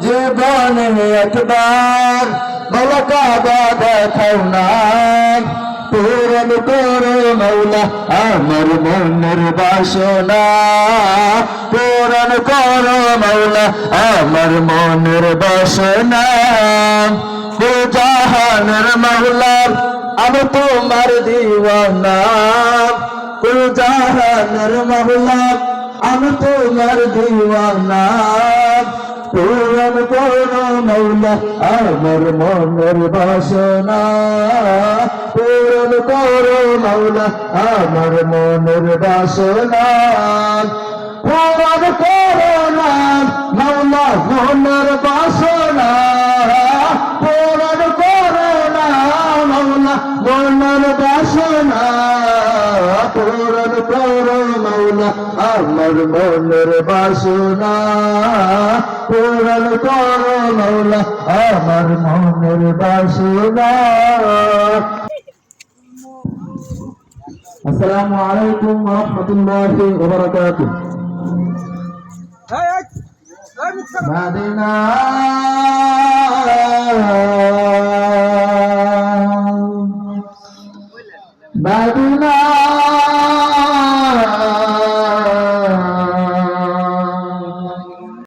জীবনে একবার মৌলা কাবা দেখাও না, পূরণ করো মৌলা আমার মনের বাসনা, পূরণ করো মৌলা আমার মনের বাসনা। জাহানের মৌলা আমি তোমার দিওয়ানা, জাহানের মৌলা আমি তোমার দিওয়ানা, পূরণ করো মৌলা আমার মনের বাসনা, পূরণ করো মৌলা আমার মনের বাসনা, পূরণ করো না মৌলা মনের বাসনা, পূরণ করো না মৌলা মনের বাসনা, পূরণ করো মৌলা আমার মনের বাসনা, পূরণ করো মৌলা আমার মনের বাসনা। আসসালামু আলাইকুম ওয়া রাহমাতুল্লাহি ওয়া বারাকাতুহু। Medina Medina